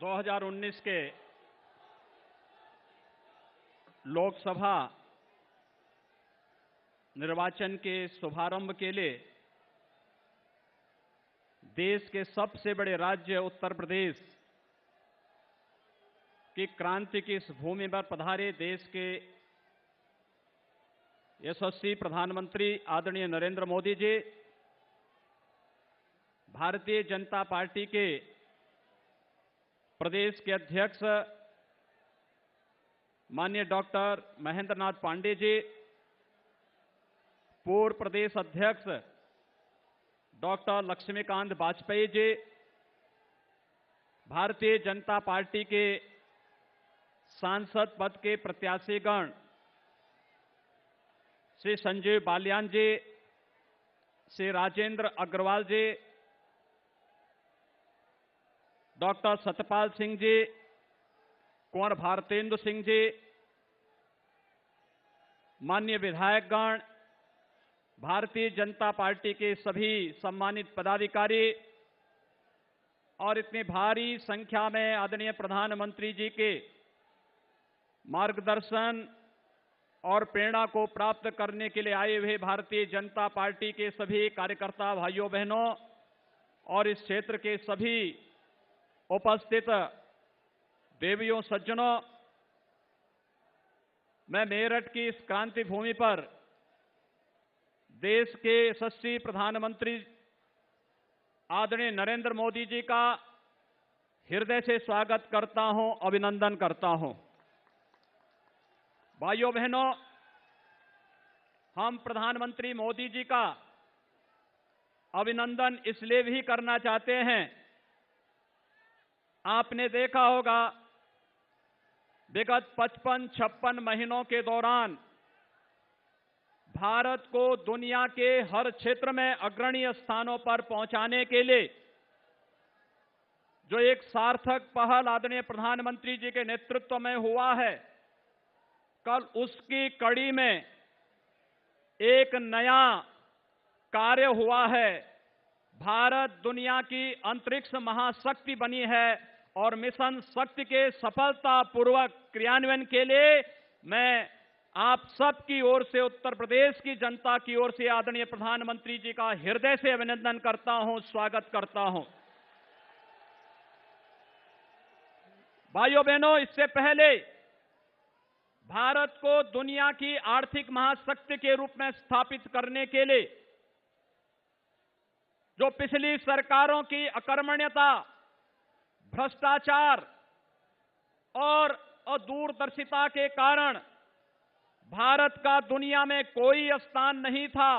2019 के लोकसभा निर्वाचन के शुभारंभ के लिए देश के सबसे बड़े राज्य उत्तर प्रदेश की क्रांति की इस भूमि पर पधारे देश के यशस्वी प्रधानमंत्री आदरणीय नरेंद्र मोदी जी, भारतीय जनता पार्टी के प्रदेश के अध्यक्ष माननीय डॉक्टर महेंद्र नाथ पांडे जी, पूर्व प्रदेश अध्यक्ष डॉक्टर लक्ष्मीकांत वाजपेयी जी, भारतीय जनता पार्टी के सांसद पद के प्रत्याशीगण श्री संजीव बालियान जी, श्री राजेंद्र अग्रवाल जी, डॉक्टर सत्यपाल सिंह जी, कुंवर भारतेंदु सिंह जी, माननीय विधायकगण, भारतीय जनता पार्टी के सभी सम्मानित पदाधिकारी और इतनी भारी संख्या में आदरणीय प्रधानमंत्री जी के मार्गदर्शन और प्रेरणा को प्राप्त करने के लिए आए हुए भारतीय जनता पार्टी के सभी कार्यकर्ता भाइयों बहनों और इस क्षेत्र के सभी उपस्थित देवियों सज्जनों, मैं मेरठ की इस क्रांति भूमि पर देश के यशस्वी प्रधानमंत्री आदरणीय नरेंद्र मोदी जी का हृदय से स्वागत करता हूं, अभिनंदन करता हूं। भाइयों बहनों, हम प्रधानमंत्री मोदी जी का अभिनंदन इसलिए भी करना चाहते हैं, आपने देखा होगा विगत 55-56 महीनों के दौरान भारत को दुनिया के हर क्षेत्र में अग्रणी स्थानों पर पहुंचाने के लिए जो एक सार्थक पहल आदरणीय प्रधानमंत्री जी के नेतृत्व में हुआ है, कल उसकी कड़ी में एक नया कार्य हुआ है। भारत दुनिया की अंतरिक्ष महाशक्ति बनी है और मिशन शक्ति के सफलतापूर्वक क्रियान्वयन के लिए मैं आप सबकी ओर से, उत्तर प्रदेश की जनता की ओर से आदरणीय प्रधानमंत्री जी का हृदय से अभिनंदन करता हूं, स्वागत करता हूं। भाइयों बहनों, इससे पहले भारत को दुनिया की आर्थिक महाशक्ति के रूप में स्थापित करने के लिए जो पिछली सरकारों की अकर्मण्यता, भ्रष्टाचार और दूरदर्शिता के कारण भारत का दुनिया में कोई स्थान नहीं था।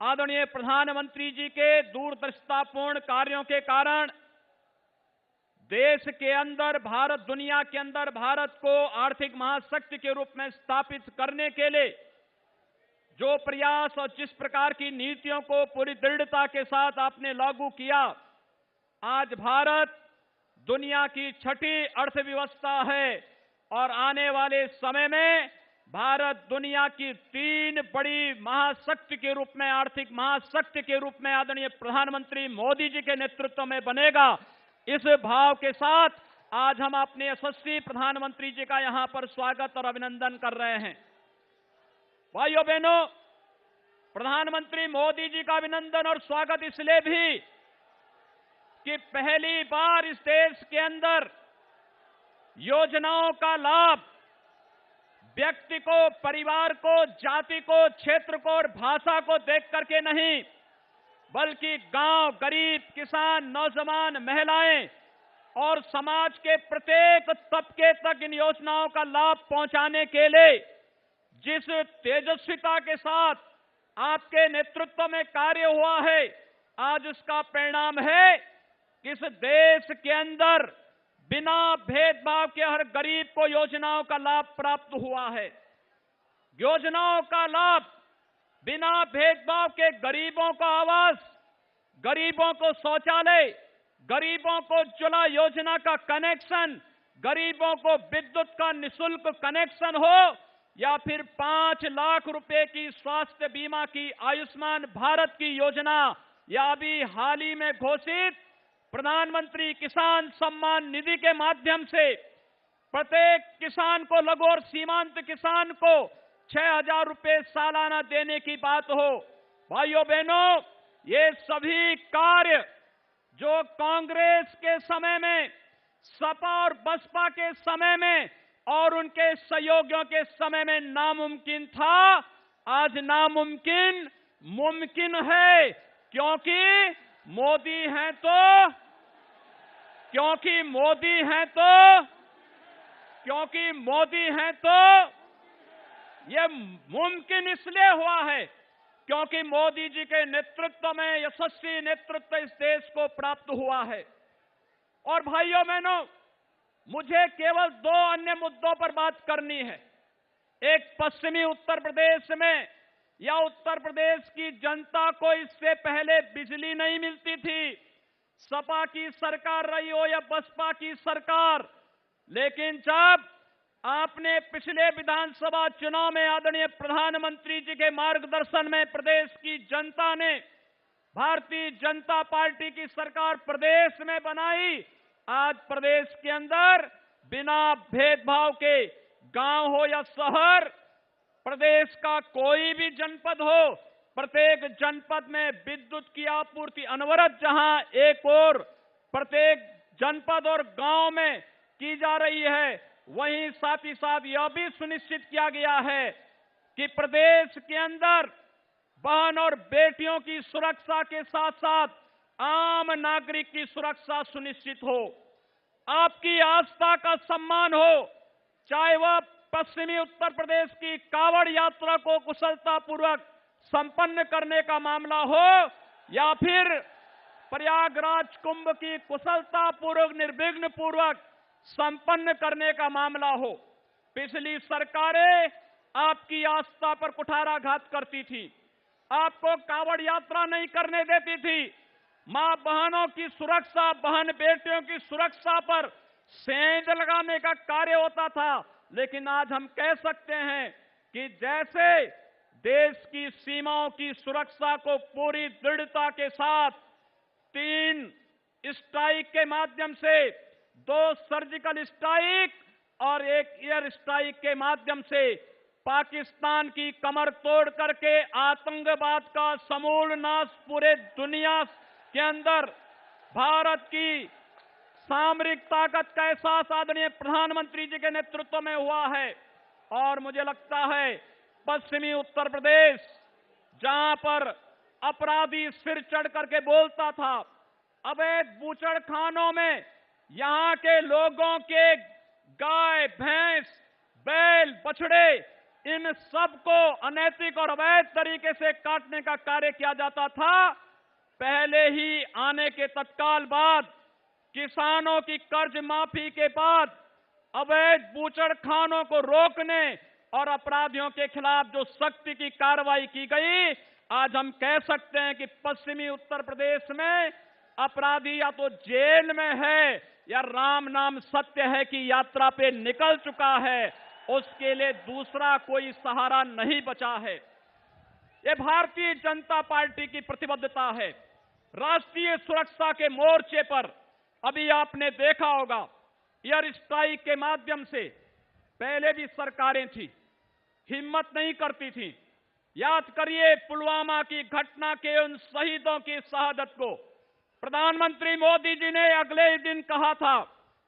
आदरणीय प्रधानमंत्री जी के दूरदर्शितापूर्ण कार्यों के कारण देश के अंदर, भारत दुनिया के अंदर भारत को आर्थिक महाशक्ति के रूप में स्थापित करने के लिए जो प्रयास और जिस प्रकार की नीतियों को पूरी दृढ़ता के साथ आपने लागू किया, आज भारत दुनिया की 6ठी अर्थव्यवस्था है और आने वाले समय में भारत दुनिया की 3 बड़ी महाशक्ति के रूप में, आर्थिक महाशक्ति के रूप में आदरणीय प्रधानमंत्री मोदी जी के नेतृत्व में बनेगा। इस भाव के साथ आज हम अपने यशस्वी प्रधानमंत्री जी का यहां पर स्वागत और अभिनंदन कर रहे हैं। भाइयों बहनों, प्रधानमंत्री मोदी जी का अभिनंदन और स्वागत इसलिए भी कि पहली बार इस देश के अंदर योजनाओं का लाभ व्यक्ति को, परिवार को, जाति को, क्षेत्र को और भाषा को देख करके नहीं, बल्कि गांव, गरीब, किसान, नौजवान, महिलाएं और समाज के प्रत्येक तबके तक इन योजनाओं का लाभ पहुंचाने के लिए जिस तेजस्विता के साथ आपके नेतृत्व में कार्य हुआ है, आज उसका परिणाम है कि इस देश के अंदर बिना भेदभाव के हर गरीब को योजनाओं का लाभ प्राप्त हुआ है। योजनाओं का लाभ बिना भेदभाव के गरीबों को आवास, गरीबों को शौचालय, गरीबों को उज्ज्वला योजना का कनेक्शन, गरीबों को विद्युत का निःशुल्क कनेक्शन हो या फिर 5 लाख रुपए की स्वास्थ्य बीमा की आयुष्मान भारत की योजना या अभी हाल ही में घोषित प्रधानमंत्री किसान सम्मान निधि के माध्यम से प्रत्येक किसान को, लघु और सीमांत किसान को 6,000 रुपए सालाना देने की बात हो। भाइयों बहनों, ये सभी कार्य जो कांग्रेस के समय में, सपा और बसपा के समय में और उनके सहयोगियों के समय में नामुमकिन था, आज नामुमकिन मुमकिन है, क्योंकि मोदी हैं तो, क्योंकि मोदी हैं तो, क्योंकि मोदी हैं तो ये मुमकिन इसलिए हुआ है क्योंकि मोदी जी के नेतृत्व में यशस्वी नेतृत्व इस देश को प्राप्त हुआ है। और भाइयों बहनों, मुझे केवल 2 अन्य मुद्दों पर बात करनी है। एक, पश्चिमी उत्तर प्रदेश में या उत्तर प्रदेश की जनता को इससे पहले बिजली नहीं मिलती थी, सपा की सरकार रही हो या बसपा की सरकार, लेकिन जब आपने पिछले विधानसभा चुनाव में आदरणीय प्रधानमंत्री जी के मार्गदर्शन में प्रदेश की जनता ने भारतीय जनता पार्टी की सरकार प्रदेश में बनाई, आज प्रदेश के अंदर बिना भेदभाव के, गांव हो या शहर, प्रदेश का कोई भी जनपद हो, प्रत्येक जनपद में विद्युत की आपूर्ति अनवरत, जहां एक और प्रत्येक जनपद और गांव में की जा रही है, वहीं साथ ही साथ यह भी सुनिश्चित किया गया है कि प्रदेश के अंदर बहन और बेटियों की सुरक्षा के साथ साथ आम नागरिक की सुरक्षा सुनिश्चित हो, आपकी आस्था का सम्मान हो, चाहे वह पश्चिमी उत्तर प्रदेश की कांवड़ यात्रा को कुशलतापूर्वक संपन्न करने का मामला हो या फिर प्रयागराज कुंभ की कुशलतापूर्वक, निर्विघ्न पूर्वक संपन्न करने का मामला हो। पिछली सरकारें आपकी आस्था पर कुठाराघात करती थी, आपको कांवड़ यात्रा नहीं करने देती थी, मां बहनों की सुरक्षा, बहन बेटियों की सुरक्षा पर सेंध लगाने का कार्य होता था। लेकिन आज हम कह सकते हैं कि जैसे देश की सीमाओं की सुरक्षा को पूरी दृढ़ता के साथ 3 स्ट्राइक के माध्यम से, 2 सर्जिकल स्ट्राइक और 1 एयर स्ट्राइक के माध्यम से पाकिस्तान की कमर तोड़ करके आतंकवाद का समूल नाश पूरे दुनिया के अंदर भारत की सामरिक ताकत का एहसास आदरणीय प्रधानमंत्री जी के नेतृत्व में हुआ है। और मुझे लगता है पश्चिमी उत्तर प्रदेश, जहां पर अपराधी सिर चढ़ करके बोलता था, अवैध बूचड़खानों में यहां के लोगों के गाय, भैंस, बैल, बछड़े, इन सबको अनैतिक और अवैध तरीके से काटने का कार्य किया जाता था। पहले ही आने के तत्काल बाद, किसानों की कर्ज माफी के बाद, अवैध बूचड़खानों को रोकने और अपराधियों के खिलाफ जो सख्ती की कार्रवाई की गई, आज हम कह सकते हैं कि पश्चिमी उत्तर प्रदेश में अपराधी या तो जेल में है या राम नाम सत्य है की यात्रा पे निकल चुका है, उसके लिए दूसरा कोई सहारा नहीं बचा है। ये भारतीय जनता पार्टी की प्रतिबद्धता है। राष्ट्रीय सुरक्षा के मोर्चे पर अभी आपने देखा होगा, एयर स्ट्राइक के माध्यम से पहले भी सरकारें थी, हिम्मत नहीं करती थी। याद करिए पुलवामा की घटना के उन शहीदों की शहादत को। प्रधानमंत्री मोदी जी ने अगले ही दिन कहा था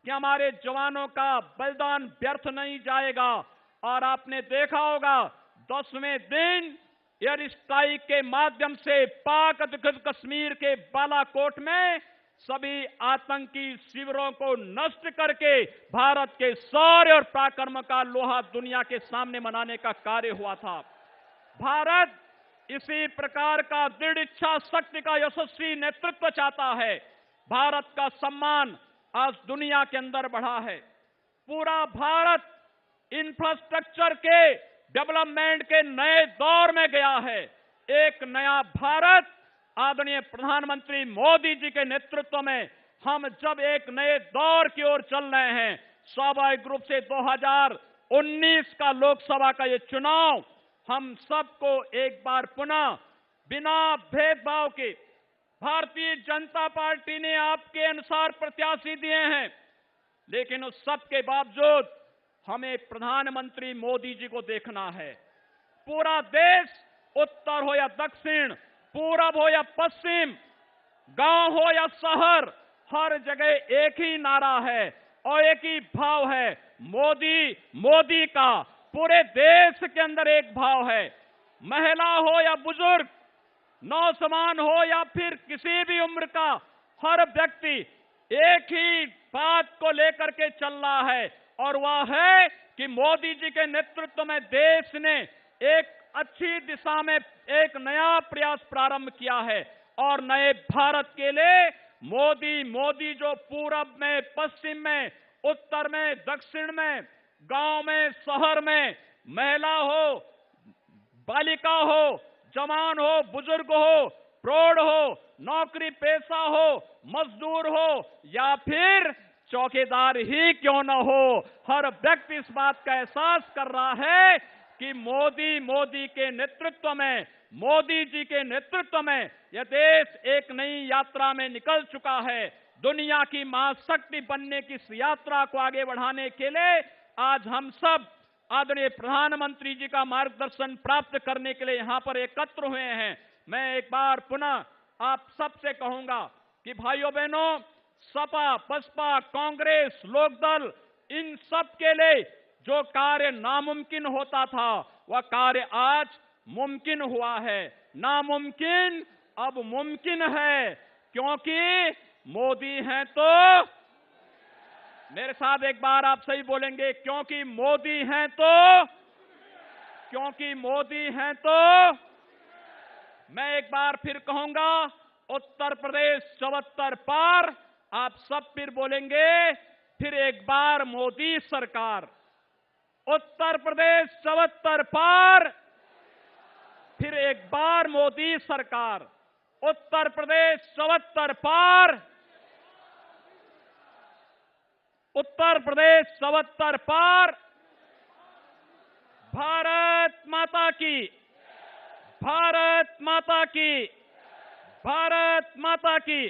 कि हमारे जवानों का बलिदान व्यर्थ नहीं जाएगा, और आपने देखा होगा 10वें दिन एयर स्ट्राइक के माध्यम से पाक अधिकृत कश्मीर के बालाकोट में सभी आतंकी शिविरों को नष्ट करके भारत के शौर्य और पराक्रम का लोहा दुनिया के सामने मनाने का कार्य हुआ था। भारत इसी प्रकार का दृढ़ इच्छा शक्ति का यशस्वी नेतृत्व चाहता है। भारत का सम्मान आज दुनिया के अंदर बढ़ा है। पूरा भारत इंफ्रास्ट्रक्चर के डेवलपमेंट के नए दौर में गया है। एक नया भारत आदरणीय प्रधानमंत्री मोदी जी के नेतृत्व में हम जब एक नए दौर की ओर चल रहे हैं, स्वाभाविक रूप से 2019 का लोकसभा का ये चुनाव हम सबको एक बार पुनः बिना भेदभाव के भारतीय जनता पार्टी ने आपके अनुसार प्रत्याशी दिए हैं, लेकिन उस सब के बावजूद हमें प्रधानमंत्री मोदी जी को देखना है। पूरा देश, उत्तर हो या दक्षिण, पूरब हो या पश्चिम, गांव हो या शहर, हर जगह एक ही नारा है और एक ही भाव है, मोदी मोदी का। पूरे देश के अंदर एक भाव है। महिला हो या बुजुर्ग, नौजवान हो या फिर किसी भी उम्र का, हर व्यक्ति एक ही बात को लेकर के चल रहा है, और वह है कि मोदी जी के नेतृत्व में देश ने एक अच्छी दिशा में एक नया प्रयास प्रारंभ किया है। और नए भारत के लिए मोदी जो पूरब में, पश्चिम में, उत्तर में, दक्षिण में, गांव में, शहर में, महिला हो, बालिका हो, जवान हो, बुजुर्ग हो, प्रौढ़ हो, नौकरी पेशा हो, मजदूर हो या फिर चौकीदार ही क्यों न हो, हर व्यक्ति इस बात का एहसास कर रहा है कि मोदी के नेतृत्व में, मोदी जी के नेतृत्व में यह देश एक नई यात्रा में निकल चुका है। दुनिया की महाशक्ति बनने की इस यात्रा को आगे बढ़ाने के लिए आज हम सब आदरणीय प्रधानमंत्री जी का मार्गदर्शन प्राप्त करने के लिए यहां पर एकत्र हुए हैं। मैं एक बार पुनः आप सबसे कहूंगा कि भाइयों बहनों, सपा, बसपा, कांग्रेस, लोकदल, इन सब के लिए जो कार्य नामुमकिन होता था वह कार्य आज मुमकिन हुआ है। नामुमकिन अब मुमकिन है, क्योंकि मोदी हैं तो, मेरे साथ एक बार आप सही बोलेंगे, क्योंकि मोदी हैं तो, क्योंकि मोदी हैं तो। मैं एक बार फिर कहूंगा, उत्तर प्रदेश 74 पार, आप सब फिर बोलेंगे, फिर एक बार मोदी सरकार। उत्तर प्रदेश 74 पार, फिर एक बार मोदी सरकार। उत्तर प्रदेश 74 पार, उत्तर प्रदेश 74 पार। भारत माता की, भारत माता की, भारत माता की।